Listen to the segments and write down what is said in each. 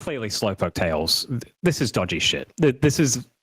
clearly Slowpoke Tails. This is dodgy shit.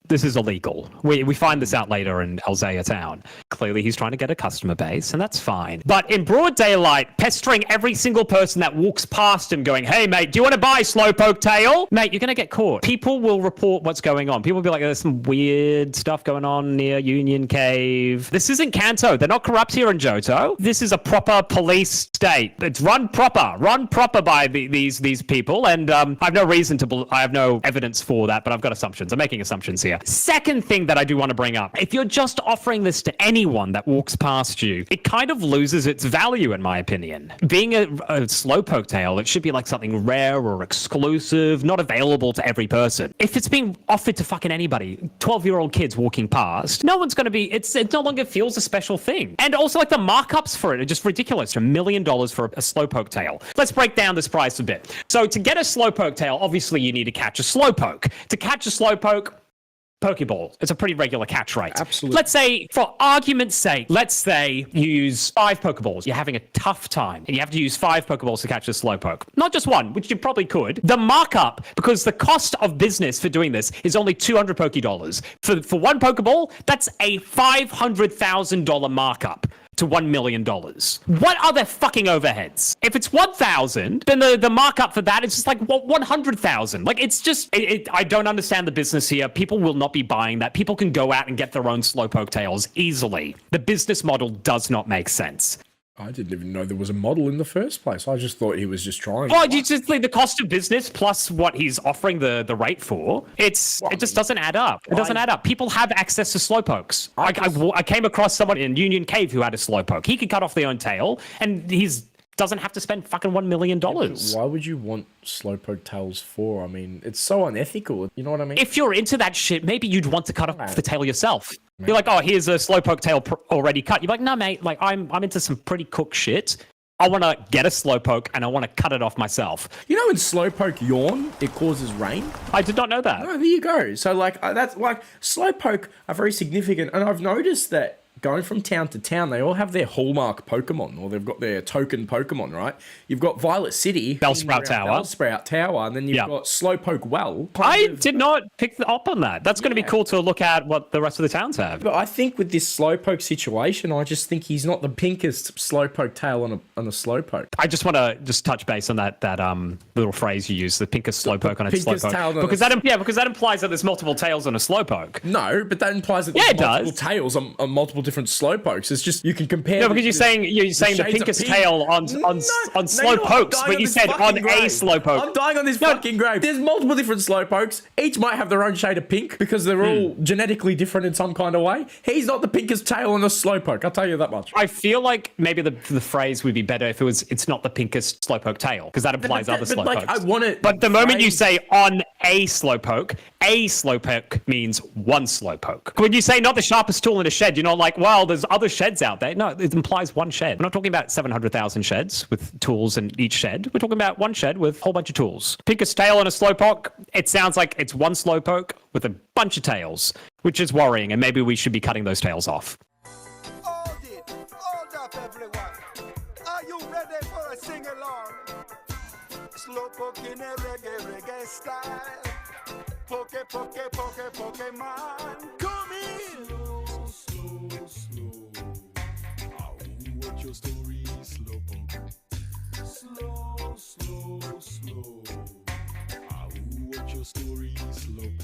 This is illegal. We find this out later in Alzea Town. Clearly, he's trying to get a customer base, and that's fine. But in broad daylight, pestering every single person that walks past him going, hey, mate, do you want to buy Slowpoke Tail? Mate, you're going to get caught. People will report what's going on. People will be like, there's some weird stuff going on near Union Cave. This isn't Kanto. They're not corrupt here in Johto. This is a proper police state. It's run proper by these people. And I have no reason to I have no evidence for that, but I've got assumptions. I'm making assumptions here. Second thing that I do want to bring up, if you're just offering this to anyone that walks past you, it kind of loses its value, in my opinion. Being a Slowpoke Tail, it should be like something rare or exclusive, not available to every person. If it's being offered to fucking anybody, 12-year-old kids walking past, no one's going to be, it no longer feels a special thing. And also, like, the markups for it are just ridiculous. $1 million for a Slowpoke Tail. Let's break down this price a bit. So to get a Slowpoke Tail, obviously you need to catch a Slowpoke. To catch a Slowpoke, Pokeball. It's a pretty regular catch rate. Absolutely. Let's say, for argument's sake, let's say you use 5 Pokeballs. You're having a tough time, and you have to use 5 Pokeballs to catch a Slowpoke. Not just one, which you probably could. The markup, because the cost of business for doing this is only 200 Pokedollars. For one Pokeball, that's a $500,000 markup to $1 million. What are their fucking overheads? If it's 1,000, then the markup for that is just like 100,000. Like, it's just, I don't understand the business here. People will not be buying that. People can go out and get their own Slowpoke Tails easily. The business model does not make sense. I didn't even know there was a model in the first place. I just thought he was just trying. Well, you just the cost of business plus what he's offering the rate for, it just doesn't add up. It doesn't add up. People have access to Slowpokes. I came across someone in Union Cave who had a Slowpoke. He could cut off their own tail, and doesn't have to spend fucking $1 million. Yeah, why would you want Slowpoke Tails for? I mean, it's so unethical. You know what I mean? If you're into that shit, maybe you'd want to cut off the tail yourself. You're like, oh, here's a Slowpoke Tail already cut. You're like, no, mate, like I'm into some pretty cooked shit. I want to get a Slowpoke and I want to cut it off myself. You know, when Slowpoke yawn, it causes rain? I did not know that. Oh, there you go. So, like, that's like Slowpoke are very significant. And I've noticed that going from town to town, they all have their hallmark Pokemon, or they've got their token Pokemon, right? You've got Violet City, Bellsprout Tower, and then you've got Slowpoke Well. I did not pick up on that. That's going to be cool to look at what the rest of the towns have. But I think with this Slowpoke situation, I just think he's not the pinkest Slowpoke Tail on a Slowpoke. I just want to touch base on that little phrase you used, the pinkest Slowpoke on a Slowpoke. Because that implies that there's multiple tails on a Slowpoke. No, but that implies that there's multiple tails on multiple different Slowpokes. It's just, you can compare. No, because you're saying the pinkest tail on Slowpokes, but you said on a Slowpoke. I'm dying on this fucking grave. There's multiple different Slowpokes. Each might have their own shade of pink because they're all genetically different in some kind of way. He's not the pinkest tail on a Slowpoke. I'll tell you that much. I feel like maybe the phrase would be better if it's not the pinkest Slowpoke tail, because that implies other Slowpokes. Like, I want it. But the moment you say on a Slowpoke means one Slowpoke. When you say not the sharpest tool in a shed, you're not like, well, there's other sheds out there. No, it implies one shed. We're not talking about 700,000 sheds with tools in each shed. We're talking about one shed with a whole bunch of tools. Pinkest tail on a Slowpoke, it sounds like it's one Slowpoke with a bunch of tails, which is worrying, and maybe we should be cutting those tails off. Hold up, everyone. Are you ready for a sing-along? Slowpoke in a reggae style. Pokemon, come in. Slow. What's your story, Slowpoke? Slow. What's your story, Slowpoke?